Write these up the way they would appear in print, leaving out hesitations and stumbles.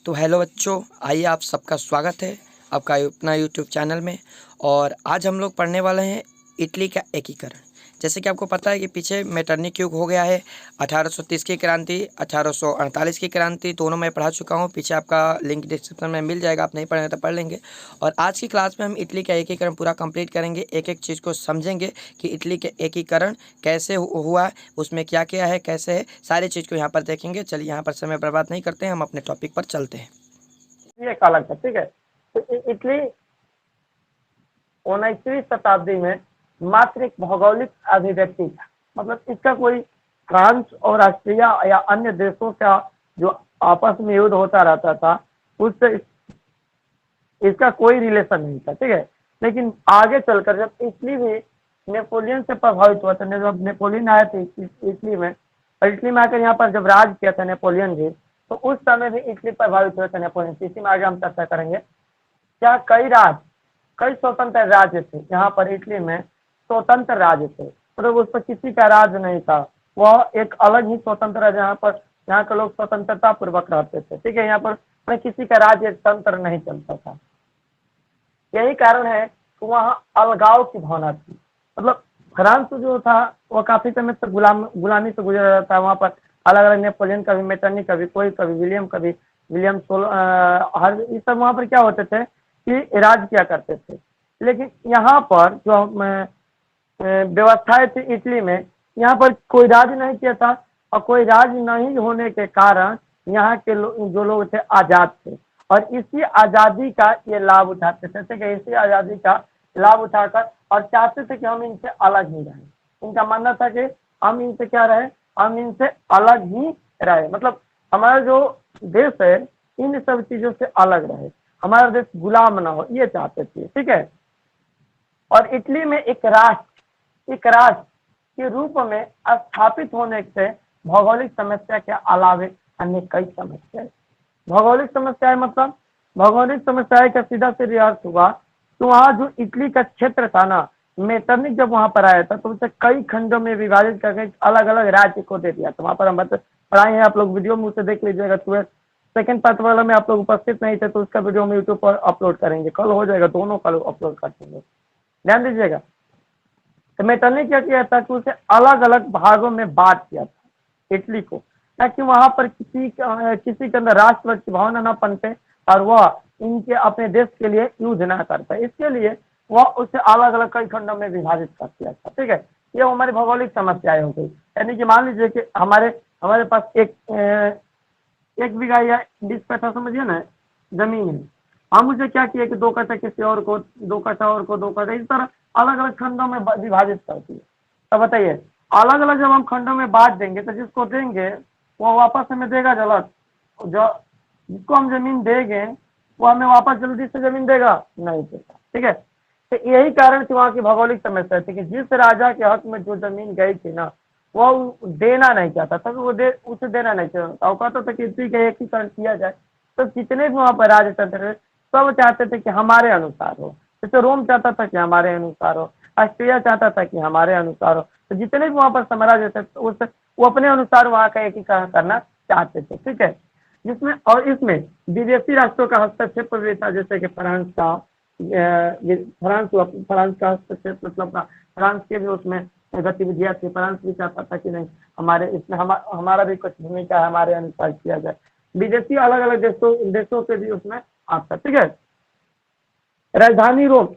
तो हेलो बच्चों, आइए आप सबका स्वागत है आपका अपना यूट्यूब चैनल में। और आज हम लोग पढ़ने वाले हैं इटली का एकीकरण। जैसे कि आपको पता है कि पीछे मेटरनिक युग हो गया है। 1830 की क्रांति, 1848 की क्रांति, दोनों मैं पढ़ा चुका हूँ। पीछे आपका लिंक डिस्क्रिप्शन में मिल जाएगा, आप नहीं पढ़ेंगे तो पढ़ लेंगे। और आज की क्लास में हम इटली का एकीकरण पूरा कंप्लीट करेंगे, एक एक चीज़ को समझेंगे कि इटली के एकीकरण कैसे हुआ, उसमें क्या क्या है, कैसे है, सारी चीज़ को यहाँ पर देखेंगे। चलिए यहाँ पर समय बर्बाद नहीं करते हैं, हम अपने टॉपिक पर चलते हैं। ये एक अलग था। ठीक है, तो इटली 19वीं शताब्दी में मात्र एक भौगोलिक अभिव्यक्ति था। मतलब इसका कोई फ्रांस और ऑस्ट्रिया या अन्य देशों का जो आपस में युद्ध होता रहता था उससे इसका कोई रिलेशन नहीं था। ठीक है, लेकिन आगे चलकर जब इटली भी नेपोलियन से प्रभावित हुआ था, जब नेपोलियन आए थे इटली में, और इटली में आकर यहाँ पर जब राज किया था नेपोलियन जी, तो उस समय भी इटली प्रभावित हुआ था नेपोलियन से। इसी में आगे हम चर्चा करेंगे। क्या कई स्वतंत्र राज्य थे यहाँ पर इटली में, स्वतंत्र राज्य थे, मतलब उस पर किसी का राज नहीं था। वह एक अलग ही स्वतंत्र राज्य, यहाँ के लोग स्वतंत्रता पूर्वक रहते थे। ठीक है, यहाँ पर किसी का राज्य तंत्र नहीं चलता था। यही कारण है कि वहाँ अलगाव की भावना थी। मतलब फ्रांस जो था वह काफी समय तक गुलामी से गुजर रहा था। वहाँ पर अलग अलग नेपोलियन कभी, मेटरनिक कभी, कोई कभी विलियम, कभी विलियम हर ये सब वहाँ पर क्या होते थे कि राज किया करते थे। लेकिन यहाँ पर जो व्यवस्थाएं थी इटली में, यहाँ पर कोई राज नहीं किया था, और कोई राज नहीं होने के कारण यहाँ के जो लोग थे आजाद थे, और इसी आजादी का ये लाभ उठाते थे। ठीक है, इसी आजादी का लाभ उठाकर और चाहते थे कि हम इनसे अलग ही रहें। इनका मानना था कि हम इनसे क्या रहे, हम इनसे अलग ही रहे। मतलब हमारा जो देश है इन सब चीजों से अलग रहे, हमारा देश गुलाम ना हो, ये चाहते थे। ठीक है, और इटली में एक राष्ट्र के रूप में स्थापित होने से भौगोलिक समस्या के अलावे अन्य कई समस्याएं, भौगोलिक समस्याएं मतलब भौगोलिक समस्याएं का सीधा सीधा अर्थ हुआ तो वहाँ जो इटली का क्षेत्र था ना, मेटरनिक जब वहां पर आया था तो उसे कई खंडों में विभाजित करके अलग अलग राज्य को दे दिया था। वहां पर हम पढ़ाए हैं, आप लोग वीडियो में उसे देख लीजिएगा। 12 सेकंड पार्ट वाला में आप लोग उपस्थित नहीं थे तो उसका वीडियो हम यूट्यूब पर अपलोड करेंगे, कल हो जाएगा, दोनों कल अपलोड कर देंगे, ध्यान दीजिएगा। तो मेटल ने क्या किया था कि उसे अलग अलग भागों में बांट दिया था इटली को, ताकि वहां पर किसी के अंदर राष्ट्र की भावना न पनपे और वह इनके अपने देश के लिए युद्ध ना कर पाए। इसके लिए वह उसे अलग अलग कई खंडों में विभाजित कर दिया था। ठीक है, ये हमारी भौगोलिक समस्याएं हो गई। यानी कि मान लीजिए कि हमारे हमारे पास एक बीघा या 20 कट्ठा, समझिए ना, जमीन है। हम उसे क्या किए कि 2 कट्ठा किसी और को, 2 कट्ठा और को, 2 कट्ठा, इस तरह अलग अलग खंडों में विभाजित कर दिए। तो बताइए, अलग अलग जब हम खंडों में बांट देंगे तो जिसको देंगे वो वापस हमें देगा गलत, जो जिसको हम जमीन देंगे वो हमें वापस जल्दी से जमीन देगा नहीं देगा। ठीक है, तो यही कारण थी वहाँ की भौगोलिक समस्या थी कि जिस राजा के हक में जो जमीन गई थी ना, वो देना नहीं चाहता था, उसे देना नहीं चाहता। वो कहता था कि इसी का एकीकरण किया जाए। तो जितने भी वहाँ पर राजतंत्र थे सब चाहते थे कि हमारे अनुसार हो। जैसे रोम चाहता था कि हमारे अनुसार हो, ऑस्ट्रिया चाहता था कि हमारे अनुसार हो। तो जितने भी वहाँ पर साम्राज्य थे वो अपने अनुसार वहाँ का एकीकरण करना चाहते थे। ठीक है, इसमें विदेशी राष्ट्रों का हस्तक्षेप भी था, जैसे कि फ्रांस का हस्तक्षेप, मतलब फ्रांस के भी उसमें गतिविधियां थी। फ्रांस भी चाहता था कि नहीं, हमारे इसमें हमारा भी कुछ भूमिका है, हमारे अनुसार किया जाए। विदेशी अलग अलग देशों से भी उसमें आता। ठीक है, राजधानी रोम,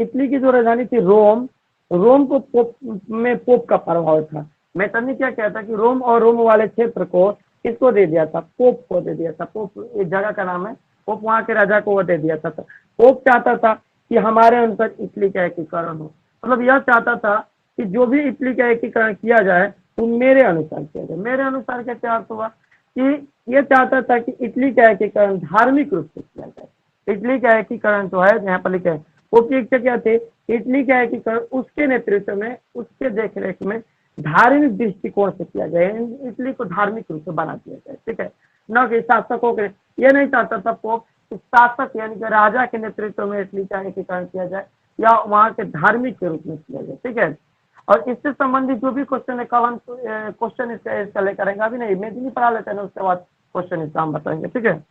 इटली की जो राजधानी थी रोम, रोम को पोप का प्रभाव था। मेटरनी क्या कहता कि रोम और रोम वाले क्षेत्र को किसको दे दिया था, पोप को दे दिया था। पोप इस जगह का नाम है, पोप वहां के राजा को वो दे दिया था। पोप चाहता था कि हमारे अनुसार इटली का एकीकरण हो, मतलब यह चाहता था कि जो भी इटली का एकीकरण किया जाए वो मेरे अनुसार किया जाए। मेरे अनुसार का क्या अर्थ हुआ कि ये चाहता था कि इटली का एकीकरण धार्मिक रूप से किया जाए। इटली का एकीकरण जो है यहाँ पर लिखे वो की इच्छा क्या थे, इटली का एकीकरण उसके नेतृत्व में, उसके देखरेख में धार्मिक दृष्टिकोण से किया जाए, इटली को धार्मिक रूप से बना दिया जाए। ठीक है, न कि शासकों के, ये नहीं चाहता था पोप शासक यानी कि राजा के नेतृत्व में इटली का एकीकरण किया जाए या वहां के धार्मिक के रूप में किया जाए। ठीक है, और इससे संबंधित जो भी क्वेश्चन है कल हम क्वेश्चन इसका लेकर आएंगे, अभी नहीं, मैं भी नहीं पढ़ा लेते हैं, उसके बाद क्वेश्चन इसका हम बताएंगे। ठीक है,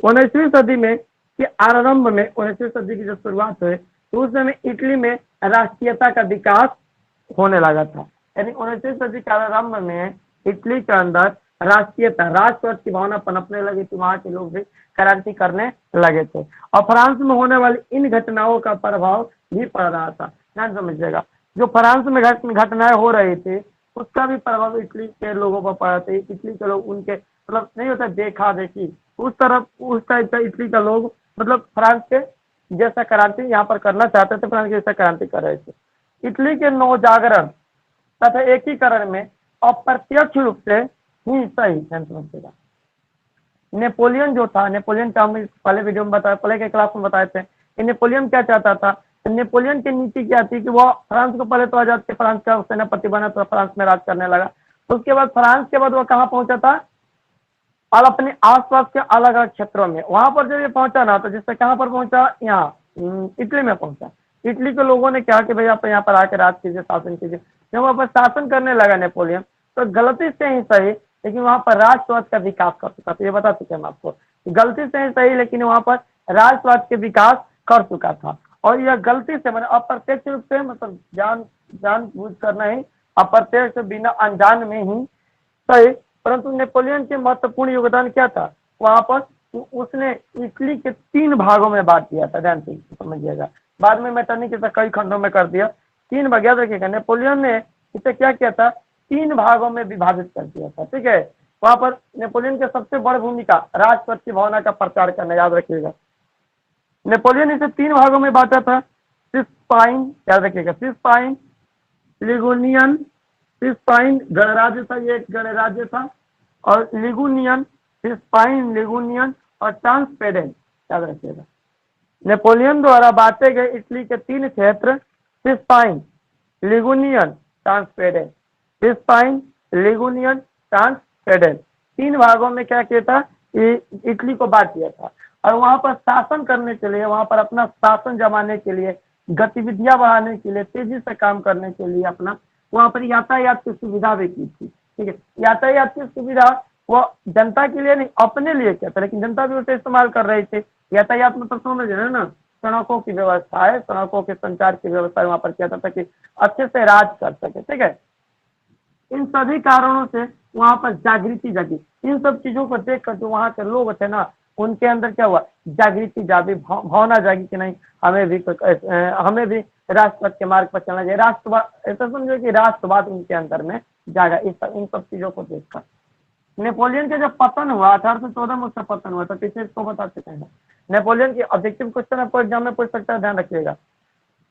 19वीं सदी में के आरंभ में, 19वीं सदी की जब शुरुआत हुई तो उस समय इटली में राष्ट्रीयता का विकास होने लगा था। यानी 19वीं सदी के आरंभ में इटली के अंदर राष्ट्रीयता, राष्ट्रवाद की भावना पनपने लगी थी, वहां के लोग भी क्रांति करने लगे थे। और फ्रांस में होने वाली इन घटनाओं का प्रभाव भी पड़ रहा था, ध्यान समझिएगा। जो फ्रांस में घटनाएं हो रही थी उसका भी प्रभाव इटली के लोगों पर पड़ा था। इटली के लोग उनके मतलब नहीं होता देखा देखी, उस तरफ उस टाइप का इटली का लोग मतलब फ्रांस के जैसा क्रांति यहाँ पर करना चाहते थे, फ्रांस के जैसा क्रांति कर रहे थे। इटली के नवजागरण तथा एकीकरण में अप्रत्यक्ष रूप से ही सही समझिएगा। नेपोलियन जो था, नेपोलियन का हम पहले वीडियो में बताया, पहले के क्लास में बताए थे कि नेपोलियन क्या चाहता था। नेपोलियन की नीति क्या थी कि वो फ्रांस को पहले तो आजाद के फ्रांस का सेनापति बना, तो फ्रांस में राज करने लगा। तो उसके बाद फ्रांस के बाद वो कहाँ पहुंचा था, और अपने आसपास के अलग अलग क्षेत्रों में। वहां पर जब ये पहुंचा ना, तो जिससे कहाँ पर पहुंचा, यहाँ इटली में पहुंचा। इटली के लोगों ने कहा कि भाई आप यहाँ पर आकर राज कीजिए, शासन कीजिए। जब वहां पर शासन करने लगा नेपोलियन, तो गलती से ही सही लेकिन वहां पर राष्ट्रवाद का विकास कर चुका था। ये बता चुके हम आपको, गलती से ही सही लेकिन वहां पर राष्ट्रवाद के विकास कर चुका था। और यह गलती से मैंने अप्रत्यक्ष रूप से, मतलब जानबूझ कर नहीं, अप्रत्यक्ष बिना अनजान में ही सही। परंतु नेपोलियन के महत्वपूर्ण योगदान क्या था, वहां पर उसने इटली के 3 भागों में बांट दिया था, ध्यान से समझिएगा। बाद में मेटरनिख इसे कई खंडों में कर दिया। 3 भाग याद रखिएगा। नेपोलियन ने इसे क्या किया था, 3 भागों में विभाजित कर दिया था, ठीक है। वहां पर नेपोलियन की सबसे बड़ी भूमिका राष्ट्रपति की भावना का प्रचार करना, याद रखिएगा। नेपोलियन इसे 3 भागों में बांटा था। सिस्पाइन, याद रखिएगा, सिस्पाइन, लिगुनियन, सिस्पाइन गणराज्य था, ये एक गणराज्य था, और लिगुनियन, सिस्पाइन, लिगुनियन और ट्रांसपेडेन, याद रखिएगा। नेपोलियन द्वारा बांटे गए इटली के 3 क्षेत्र सिस्पाइन, लिगुनियन, ट्रांसपेडेन, सिस्पाइन, लिगुनियन, ट्रांसपेडेन, 3 भागों में क्या किया था, इटली को बांट दिया था। और वहां पर शासन करने के लिए, वहां पर अपना शासन जमाने के लिए, गतिविधियां बढ़ाने के लिए, तेजी से काम करने के लिए अपना वहां पर यातायात की सुविधा भी की थी, ठीक है। यातायात की सुविधा वो जनता के लिए नहीं, अपने लिए क्या था, लेकिन जनता भी उसे इस्तेमाल कर रही थी। यातायात में तो समझ रहे ना, सड़कों की व्यवस्था है, सड़कों के संचार की व्यवस्था वहां पर किया था ताकि अच्छे से राज कर सके, ठीक है। इन सभी कारणों से वहां पर जागृति जगी। इन सब चीजों को देखकर जो वहां के लोग थे ना, उनके अंदर क्या हुआ, जागृति जागी, भावना जागी कि नहीं, हमें भी राष्ट्रवाद के मार्ग पर चलना चाहिए। राष्ट्रवाद, ऐसा समझो कि राष्ट्रवाद उनके अंदर में जागा इन सब चीजों को देखकर। नेपोलियन का जब पतन हुआ 1814 में, उसका पतन हुआ था, पीछे इसको बता चुके हैं। नेपोलियन की ऑब्जेक्टिव क्वेश्चन आपको एग्जाम में पूछ सकता है, ध्यान रखिएगा।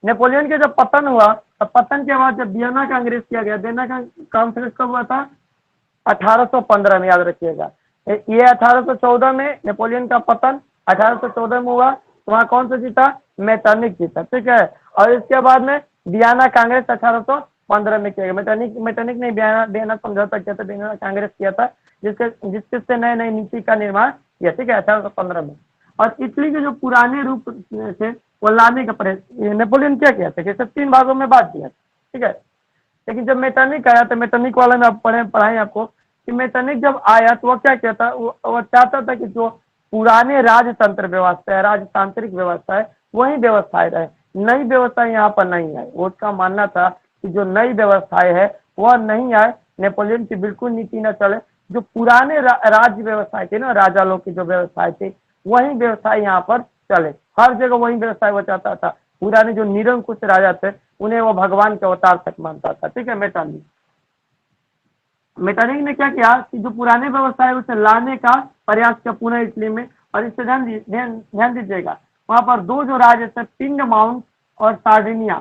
नेपोलियन के जब पतन हुआ, तो पतन के बाद जब वियना कांग्रेस किया गया, वियना का कॉन्फ्रेंस कब हुआ था, 1815 में, याद रखिएगा। ये 1814 में नेपोलियन का पतन 1814 में हुआ, तो वहां कौन सा जीता, मेटरनिख जीता, ठीक है। और इसके बाद में वियना कांग्रेस 1815 में किया गया। मेटरनिख ने वियना समझौता किया था, वियना कांग्रेस किया था, जिससे नए नई नीति का निर्माण किया, ठीक है, 1815 में। और इटली के जो पुराने रूप थे वो लाने का प्रयास नेपोलियन क्या किया था कि इसे 3 भागों में बांट दिया, ठीक है। लेकिन जब मेटरनिख आया, तो मेटरनिख वाला में आप पढ़ाएं आपको कि मेटरनिख जब आया तो वो क्या किया था, वो चाहता था कि जो पुराने राजतंत्र व्यवस्था है, राजतांत्रिक व्यवस्था है, वही व्यवस्थाएं रहे, नई व्यवस्थाएं यहाँ पर नहीं आए। वो उसका मानना था कि जो नई व्यवस्थाएं है वह नहीं आए, नेपोलियन की बिल्कुल नीति न चले। जो पुराने राज्य व्यवस्थाएं थी ना, राजा लोग की जो व्यवस्थाएं थी, वही व्यवस्थाएं यहाँ पर चले, हर जगह वही व्यवस्थाएं वो चाहता था। पुराने जो निरंकुश राजा थे उन्हें वो भगवान के अवतार तक मानता था, ठीक है। मेटरनिख ने क्या किया कि जो पुराने व्यवस्था है उसे लाने का प्रयास किया पुनः इटली में। और इससे ध्यान दीजिएगा, वहां पर 2 जो राज्य थे, पिंडमाउंट और सार्डिनिया,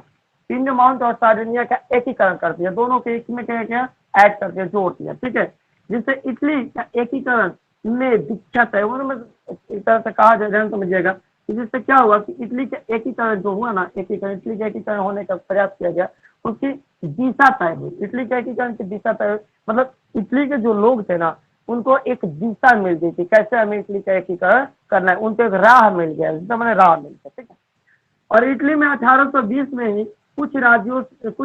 पिंडमाउंट और सार्डिनिया का एकीकरण कर दिया, दोनों के एक में क्या किया, ऐड कर दिया, जोड़ दिया, ठीक है। जिससे इटली का एकीकरण में दिक्कत है, वो एक तरह से कहा जाए, ध्यान समझिएगा। जिससे क्या हुआ कि इटली के एकीकरण जो हुआ ना, इटली के एकीकरण होने का प्रयास किया गया, उसकी दिशा तय हुई। इटली के एकीकरण की दिशा तय हुई, मतलब इटली के जो लोग थे ना, उनको एक दिशा मिल गई थी, कैसे हमें इटली का एकीकरण करना है, उनको एक राह मिल गया, जिससे मैंने राह मिल गया, ठीक है। और इटली में 1820 में ही कुछ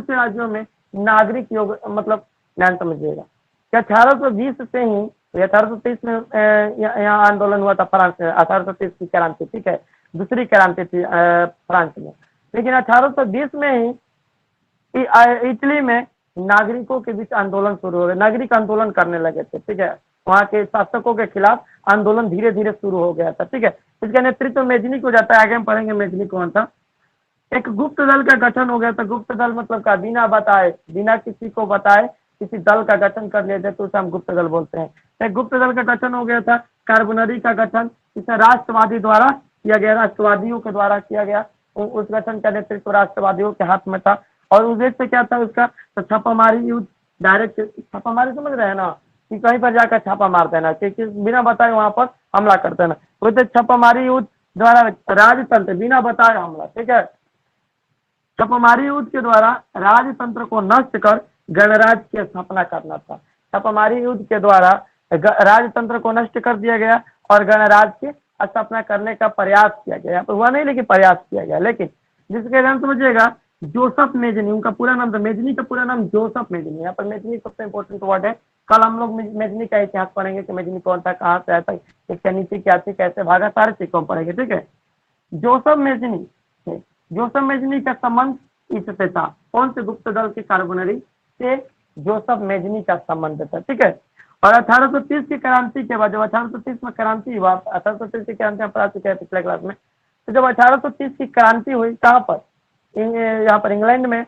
राज्यों में नागरिक योग, मतलब ध्यान समझिएगा कि 1820 से ही तो 1830 में यहाँ आंदोलन हुआ था फ्रांस में, 1830 की क्रांति, ठीक है, दूसरी क्रांति थी फ्रांस में। लेकिन 1820 में ही इटली में नागरिकों के बीच आंदोलन शुरू हो गए, नागरिक आंदोलन करने लगे थे, ठीक है, वहाँ के शासकों के खिलाफ आंदोलन धीरे धीरे शुरू हो गया था, ठीक है। इसका नेतृत्व मेजनी को जाता है, आगे हम पढ़ेंगे मेजनी कौन था। एक गुप्त दल का गठन हो गया था। गुप्त दल मतलब का बिना बताए, बिना किसी को बताए किसी दल का गठन कर लेते तो उसे हम गुप्त दल बोलते हैं। एक गुप्त दल का गठन हो गया था। कार्बोनरी का गठन, इसे राष्ट्रवादी द्वारा किया गया, राष्ट्रवादियों के द्वारा किया गया। उस गठन का नेतृत्व राष्ट्रवादियों के हाथ में था। और उद्देश्य क्या था उसका, तो छापामारी युद्ध, डायरेक्ट छापामारी, समझ रहे हैं ना, कि कहीं पर जाकर छापा मार देना, कि बिना बताए वहां पर हमला कर देना, तो छापामारी युद्ध द्वारा राजतंत्र, बिना बताए हमला, ठीक है। छापामारी युद्ध के द्वारा राजतंत्र को नष्ट कर गणराज्य की स्थापना करना था। छापामारी युद्ध के द्वारा राजतंत्र को नष्ट कर दिया गया और गणराज्य की स्थापना करने का प्रयास किया गया। यहाँ पर हुआ नहीं, लेकिन प्रयास किया गया। लेकिन जिसके नाम समझिएगा, जोसेफ मेजनी, उनका पूरा नाम था, मेजनी का पूरा नाम जोसेफ मेजनी। यहाँ पर मेजनी सबसे इंपॉर्टेंट वर्ड है। कल हम लोग मेजनी का इतिहास पढ़ेंगे कि मेजनी कौन था, कहाँ से आया था, इसका नीति क्या थी, कैसे भागा, सारे चीज को हम पढ़ेंगे, ठीक है। जोसेफ मेजनी, जोसेफ मेजनी का संबंध इससे था, कौन से गुप्त दल के कार्बोनरी से जोसेफ मेजनी का संबंध था, ठीक है। और 1830 की क्रांति के बाद, जब 1830 में क्रांति हुआ, 1830 की क्रांति हम पढ़ा चुके हैं पिछले क्लास में, तो जब 1830 की क्रांति हुई, कहाँ पर, यहाँ पर इंग्लैंड में,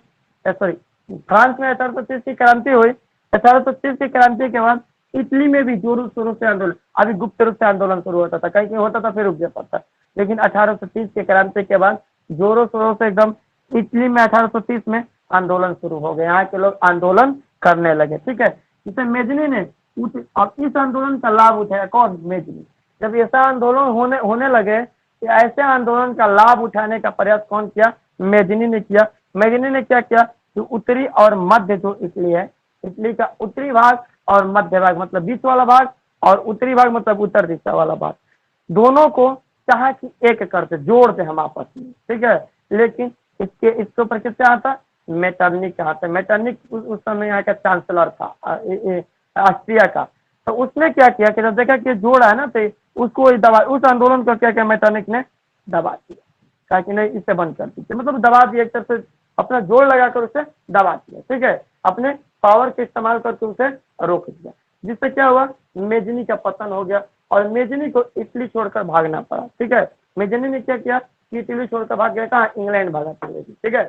सॉरी फ्रांस में 1830 की क्रांति हुई। 1830 की क्रांति के बाद इटली में भी जोरों शोरों से आंदोलन, अभी गुप्त रूप से आंदोलन शुरू होता था, कहीं कहीं होता था फिर रुक जाता था, लेकिन 1830 की क्रांति के बाद जोरों शोरों से एकदम इटली में 1830 में आंदोलन शुरू हो गए। यहाँ के लोग आंदोलन करने लगे, ठीक है। जिसे मेजनी ने अब इस आंदोलन का लाभ उठाया, कौन, मेजनी। जब ऐसा आंदोलन होने लगे, तो ऐसे आंदोलन का लाभ उठाने का प्रयास कौन किया, मेजनी ने किया। मेजनी ने क्या किया, जो उत्तरी और मध्य जो इटली है, इटली का उत्तरी भाग और मध्य भाग मतलब बीच वाला भाग, और उत्तरी भाग मतलब उत्तर दिशा वाला भाग, दोनों को चाहे कि एक करते, जोड़ दे हम आपस में, ठीक है। लेकिन इसके ऊपर किससे आता, मेटरनिक का आता है। मेटरनिक उस समय यहाँ का चांसलर था ऑस्ट्रिया का। तो उसने क्या किया कि जब देखा कि जोड़ा है ना, तो उसको दबा, उस आंदोलन को क्या किया, मेटरनिक ने दबा दिया, कहा कि नहीं इसे बंद कर दीजिए, मतलब दबा दिया, एक तरह से अपना जोर लगाकर उसे दबा दिया, ठीक है, अपने पावर के इस्तेमाल करके उसे रोक दिया। जिससे क्या हुआ, मेजनी का पतन हो गया और मेजनी को इटली छोड़कर भागना पड़ा, ठीक है। मेजनी ने क्या किया कि इटली छोड़कर भाग गया, कहाँ, इंग्लैंड भागा था, ठीक है।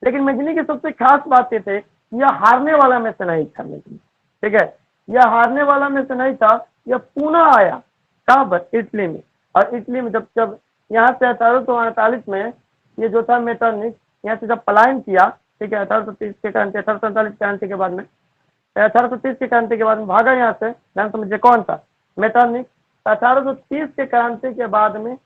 लेकिन मेजनी की सबसे खास बात ये थे, यह हारने वाला में से नहीं था मेजनी, ठीक है, यह हारने वाला में से नहीं था, यह पुनः आया, कहाँ पर, इटली में। और इटली में जब यहाँ से 1848 में ये जो था मेटरनिक यहाँ से जब पलायन किया, ठीक है, 1830 के क्रांति, 1847 क्रांति के बाद में, 1830 की क्रांति के बाद में भागा यहाँ से, ध्यान समझिए कौन था, मेटरनिक। 1830 के क्रांति के बाद में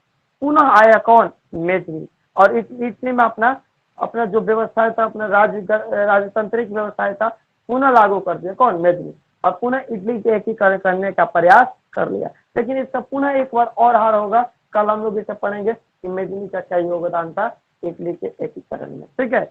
पुनः आया कौन, मेजनी, और इटली में अपना जो व्यवस्था था, अपना राजतांत्रिक व्यवस्था था, पुनः लागू कर दिया, कौन, मेजनी, और पुनः इटली के एकीकरण करने का प्रयास कर लिया। लेकिन इसका पुनः एक बार और हार होगा, कल हम लोग इसे पढ़ेंगे कि मेजनी का क्या योगदान था इटली के एकीकरण में, ठीक है।